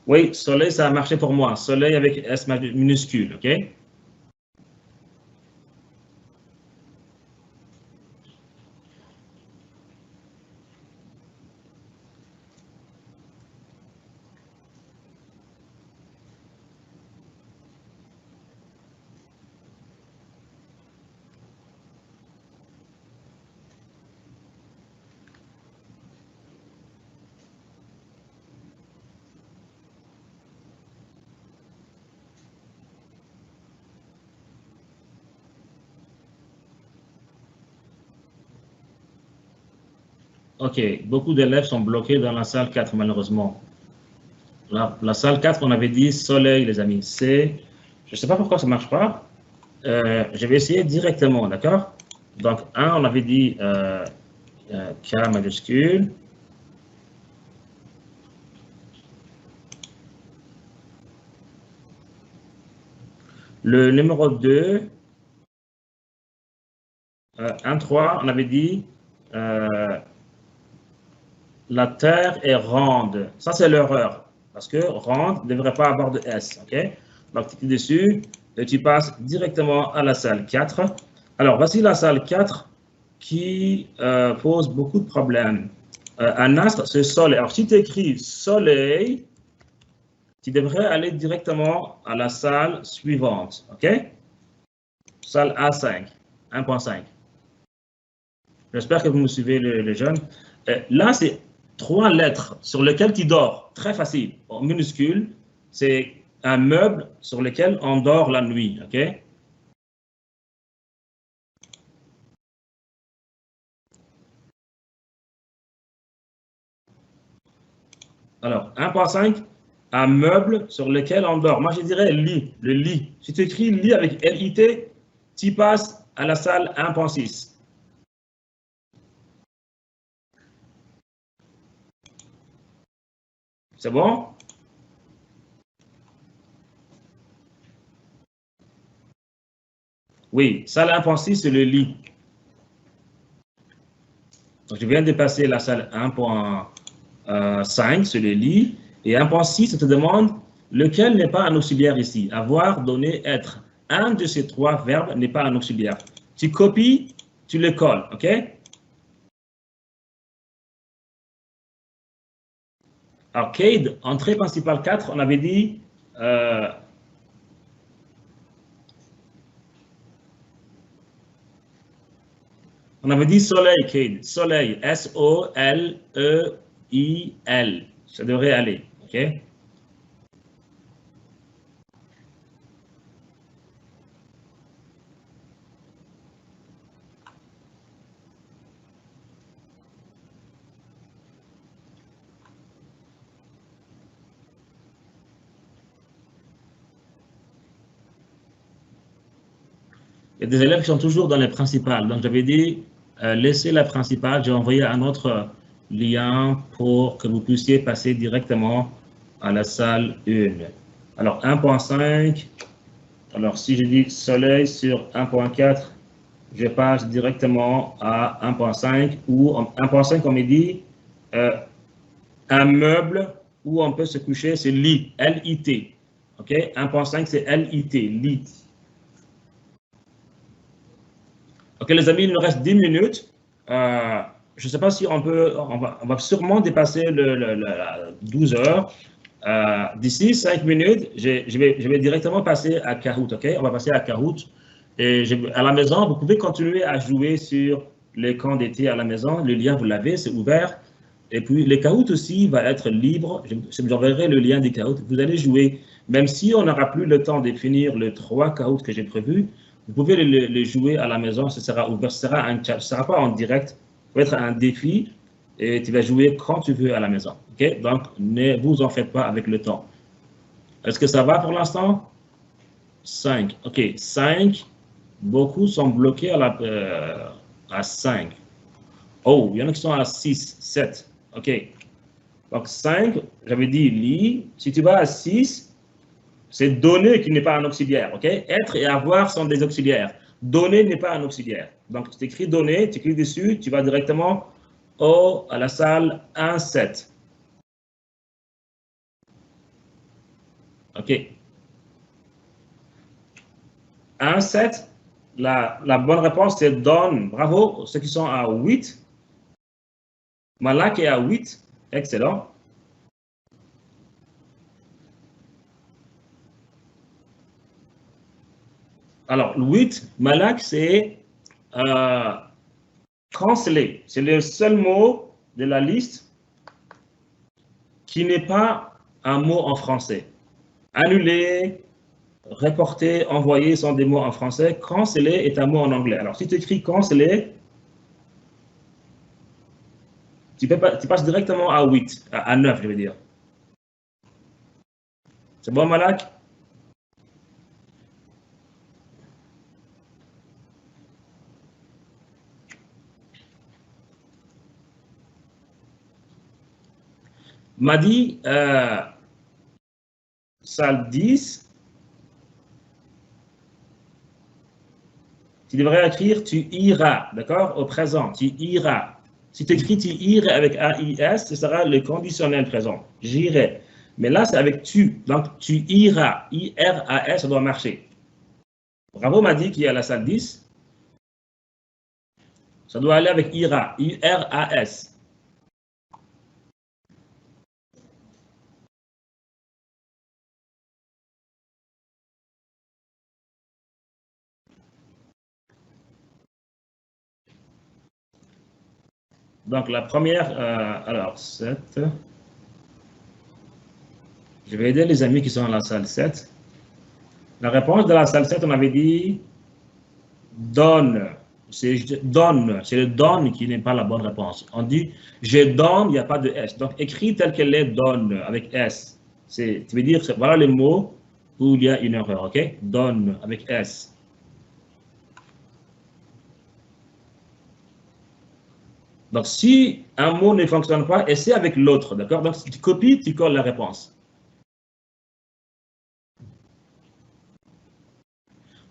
Oui, soleil, ça a marché pour moi. Soleil avec S minuscule, OK? OK, beaucoup d'élèves sont bloqués dans la salle 4, malheureusement. La salle 4, on avait dit soleil, les amis. C'est, je ne sais pas pourquoi ça ne marche pas. Je vais essayer directement, d'accord? Donc, 1, on avait dit K majuscule. Le numéro 2, 1-3, on avait dit la Terre est ronde. Ça, c'est l'erreur. Parce que ronde ne devrait pas avoir de S. OK? Donc, tu cliques dessus et tu passes directement à la salle 4. Alors, voici la salle 4 qui pose beaucoup de problèmes. Un astre, c'est soleil. Alors, si tu écris soleil, tu devrais aller directement à la salle suivante. OK? Salle A5, 1.5. J'espère que vous me suivez, les jeunes. Là, c'est 3 lettres sur lesquelles tu dors. Très facile. En minuscule, c'est un meuble sur lequel on dort la nuit. OK? Alors, 1.5, un meuble sur lequel on dort. Moi, je dirais lit, le lit. Si tu écris lit avec L-I-T, tu passes à la salle 1.6. C'est bon? Oui, salle 1.6, c'est le lit. Donc, je viens de passer la salle 1.5 sur le lit. Et 1.6, ça te demande lequel n'est pas un auxiliaire ici. Avoir, donner, être. Un de ces trois verbes n'est pas un auxiliaire. Tu copies, tu le colles, OK? Arcade, entrée principale 4, on avait dit soleil, Cade. Soleil, S-O-L-E-I-L. Ça devrait aller, OK? Il y a des élèves qui sont toujours dans les principales. Donc, j'avais dit, laissez la principale. J'ai envoyé un autre lien pour que vous puissiez passer directement à la salle 1. Alors, 1.5. Alors, si je dis soleil sur 1.4, je passe directement à 1.5 ou 1.5, on me dit un meuble où on peut se coucher, c'est lit, L-I-T. OK? 1.5, c'est L-I-T, lit. OK, les amis, il nous reste 10 minutes. Je ne sais pas si on va sûrement dépasser le 12 heures. D'ici 5 minutes, je vais directement passer à Kahoot, OK? On va passer à Kahoot. Et à la maison, vous pouvez continuer à jouer sur les camps d'été à la maison. Le lien, vous l'avez, c'est ouvert. Et puis, les Kahoot aussi va être libre. J'enverrai le lien des Kahoot. Vous allez jouer, même si on n'aura plus le temps de finir les 3 Kahoot que j'ai prévus, vous pouvez les jouer à la maison. Ce sera ouvert, ce sera un chat. Ce ne sera pas en direct. Ça va être un défi et tu vas jouer quand tu veux à la maison. OK? Donc, ne vous en faites pas avec le temps. Est-ce que ça va pour l'instant? 5. OK, 5. Beaucoup sont bloqués à 5. Oh, il y en a qui sont à 6, 7. OK. Donc, 5, j'avais dit lit. Si tu vas à 6, c'est donner qui n'est pas un auxiliaire. OK? Être et avoir sont des auxiliaires. Donner n'est pas un auxiliaire. Donc, tu écris donner, tu cliques dessus, tu vas directement à la salle 1.7. OK. 1.7, la bonne réponse, c'est donne. Bravo, ceux qui sont à 8. Malak est à 8. Excellent. Alors, 8, Malak, c'est canceller. C'est le seul mot de la liste qui n'est pas un mot en français. Annuler, reporter, envoyer sont des mots en français. Canceller est un mot en anglais. Alors, si tu écris canceller, tu passes directement à 8, à 9, je veux dire. C'est bon, Malak? M'a dit, salle 10, tu devrais écrire tu iras, d'accord? Au présent, tu iras. Si tu écris tu irais avec A-I-S, ce sera le conditionnel présent. J'irai. Mais là, c'est avec tu. Donc, tu iras. I-R-A-S, ça doit marcher. Bravo, m'a dit qui est à la salle 10. Ça doit aller avec ira. I-R-A-S. Donc, la première, alors, 7. Je vais aider les amis qui sont dans la salle 7. La réponse de la salle 7, on avait dit donne. C'est donne. C'est le donne qui n'est pas la bonne réponse. On dit je donne, il n'y a pas de S. Donc, écrit tel qu'elle est donne avec S. Tu veux dire, voilà les mots où il y a une erreur, OK? Donne avec S. Donc, si un mot ne fonctionne pas, essaie avec l'autre, d'accord? Donc, si tu copies, tu colles la réponse.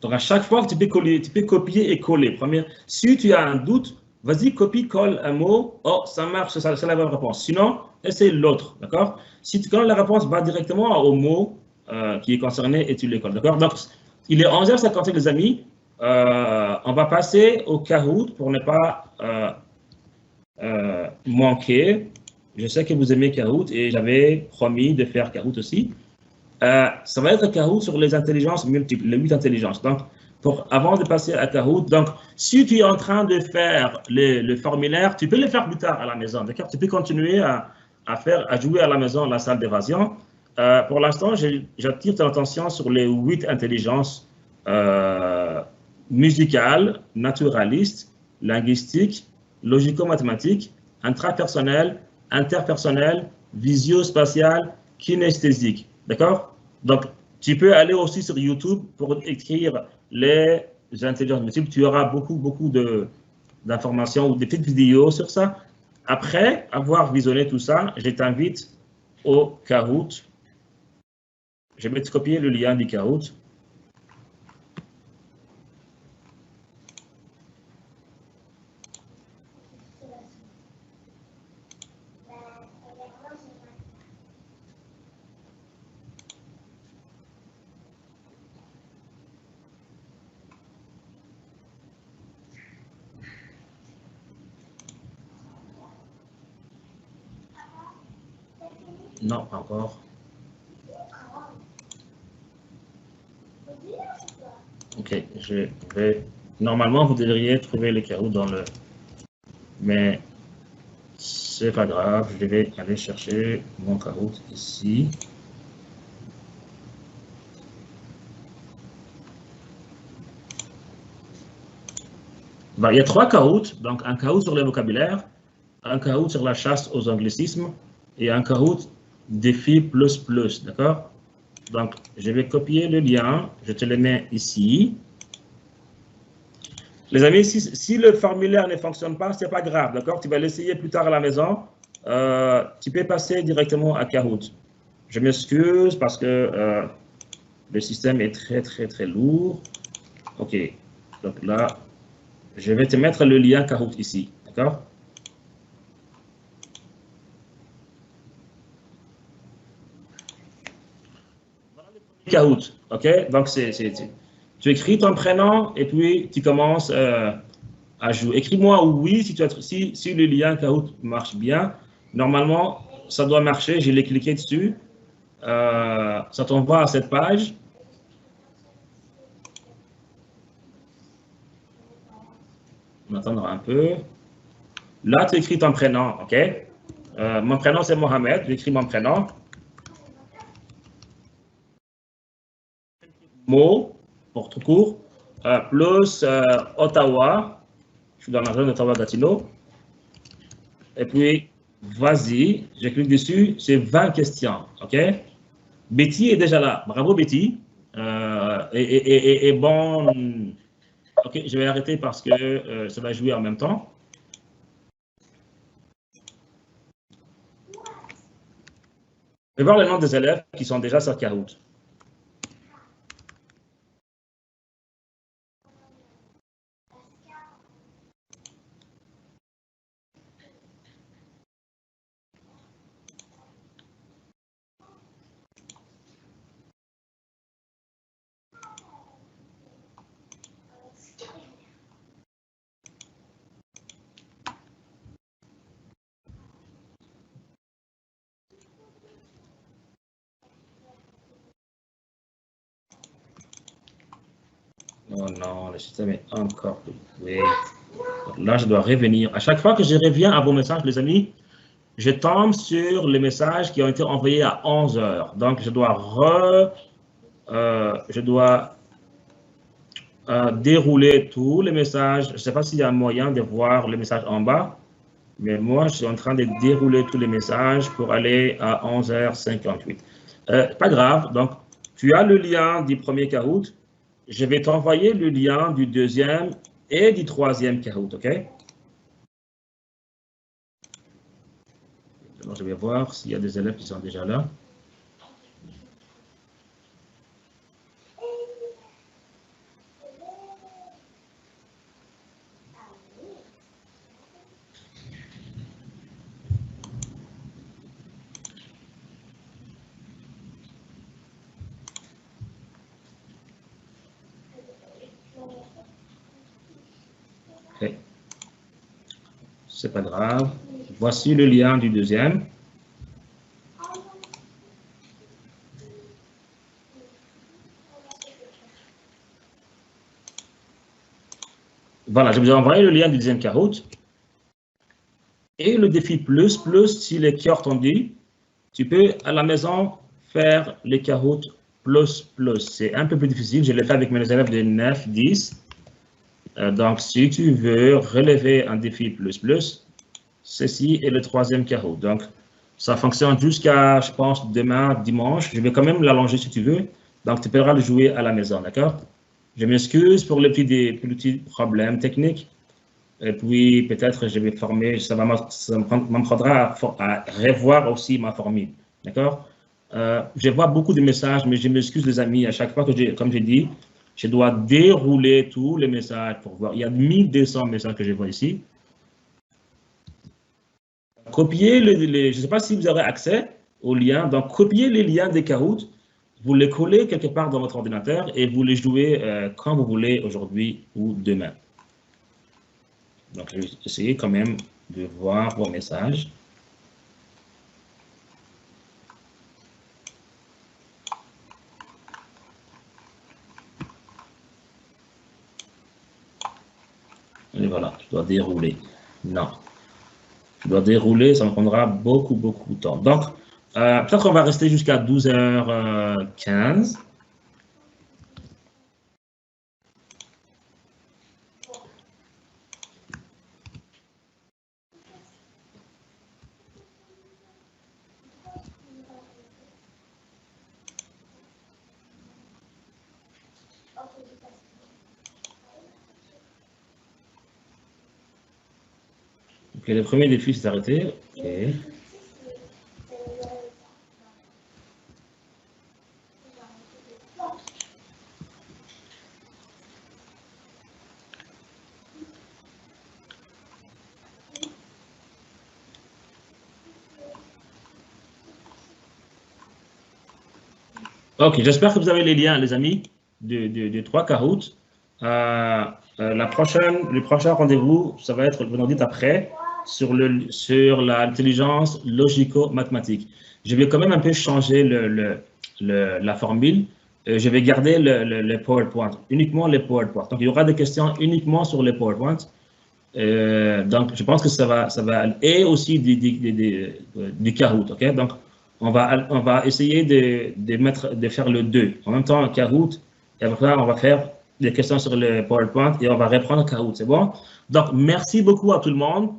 Donc, à chaque fois, tu peux copier et coller. Si tu as un doute, Vas-y, copie-colle un mot. Oh, ça marche, c'est la bonne réponse. Sinon, essaye l'autre, d'accord? Si quand la réponse va directement au mot qui est concerné et tu l'écolles, d'accord? Donc, il est 11h58, les amis. On va passer au Kahoot pour ne pas manquer. Je sais que vous aimez Kahoot et j'avais promis de faire Kahoot aussi. Ça va être Kahoot sur les intelligences multiples, les 8 intelligences. Donc, avant de passer à Kahoot, donc, si tu es en train de faire le formulaire, tu peux le faire plus tard à la maison, d'accord? Tu peux continuer à jouer à la maison la salle d'évasion. Pour l'instant, j'attire ton attention sur les 8 intelligences musicales, naturalistes, linguistiques, logico-mathématiques, intrapersonnelles, interpersonnelles, visio-spatiales, kinesthésiques. D'accord? Donc, tu peux aller aussi sur YouTube pour écrire les intelligences multiples. Tu auras beaucoup d'informations ou des petites vidéos sur ça. Après avoir visionné tout ça, je t'invite au Kahoot. Je vais te copier le lien du Kahoot. Non, pas encore. Ok, je vais... Normalement, vous devriez trouver le Kahoot dans le... Mais c'est pas grave, je vais aller chercher mon Kahoot ici. Ben, il y a 3 Kahoots, donc un Kahoot sur le vocabulaire, un Kahoot sur la chasse aux anglicismes et un Kahoot défi plus, d'accord? Donc, je vais copier le lien, je te le mets ici. Les amis, si le formulaire ne fonctionne pas, ce n'est pas grave, d'accord? Tu vas l'essayer plus tard à la maison. Tu peux passer directement à Kahoot. Je m'excuse parce que le système est très lourd. OK, donc là, je vais te mettre le lien Kahoot ici, d'accord? Kahoot, ok? Donc, tu écris ton prénom et puis tu commences à jouer. Écris-moi oui si le lien Kahoot marche bien. Normalement, ça doit marcher. Je l'ai cliqué dessus. Ça t'envoie à cette page. On attendra un peu. Là, tu écris ton prénom, ok? Mon prénom, c'est Mohamed. J'écris mon prénom. Mot, pour tout court, plus Ottawa. Je suis dans la région d'Ottawa-Gatineau. Et puis, vas-y, je clique dessus, c'est 20 questions, ok? Betty est déjà là. Bravo, Betty. Et bon, ok, je vais arrêter parce que ça va jouer en même temps. Je vais voir le nom des élèves qui sont déjà sur Kahoot. Oh non, le système est encore doué. Là, je dois revenir. À chaque fois que je reviens à vos messages, les amis, je tombe sur les messages qui ont été envoyés à 11 heures. Donc, je dois dérouler tous les messages. Je ne sais pas s'il y a un moyen de voir les messages en bas, mais moi, je suis en train de dérouler tous les messages pour aller à 11h58. Pas grave, donc tu as le lien du premier Kahoot. Je vais t'envoyer le lien du deuxième et du troisième Kahoot, ok? Alors, je vais voir s'il y a des élèves qui sont déjà là. Ok. C'est pas grave. Voici le lien du deuxième. Voilà, je vous ai envoyé le lien du deuxième Kahoot. Et le défi plus, si les cœurs t'ont dit, tu peux à la maison faire les Kahoot plus. C'est un peu plus difficile. Je l'ai fait avec mes élèves de 9, 10. Donc, si tu veux relever un défi plus, ceci est le troisième Kahoot. Donc, ça fonctionne jusqu'à, je pense, demain, dimanche. Je vais quand même l'allonger si tu veux. Donc, tu pourras le jouer à la maison, d'accord? Je m'excuse pour les petits problèmes techniques. Et puis, peut-être, je vais former, ça m'apprendra à revoir aussi ma formule, d'accord? Je vois beaucoup de messages, mais je m'excuse, les amis, à chaque fois que comme j'ai dit, je dois dérouler tous les messages pour voir. Il y a 1200 messages que je vois ici. Copiez je ne sais pas si vous aurez accès aux liens, donc copiez les liens des Kahoot, vous les collez quelque part dans votre ordinateur et vous les jouez quand vous voulez, aujourd'hui ou demain. Donc, je vais essayer quand même de voir vos messages. Et voilà, je dois dérouler. Non. Je dois dérouler, ça me prendra beaucoup de temps. Donc, peut-être qu'on va rester jusqu'à 12h15. Ok, le premier défi s'est arrêté. Ok. Ok, j'espère que vous avez les liens, les amis, de 3 Kahoot. Le prochain rendez-vous, ça va être le vendredi après, sur l'intelligence logico-mathématique. Je vais quand même un peu changer la formule. Je vais garder le PowerPoint, uniquement les PowerPoint. Donc, il y aura des questions uniquement sur les PowerPoint. Donc, je pense que ça va et aussi du Kahoot, ok? Donc, on va essayer de faire le 2. En même temps, Kahoot, et après, on va faire des questions sur le PowerPoint et on va reprendre Kahoot, c'est bon? Donc, merci beaucoup à tout le monde.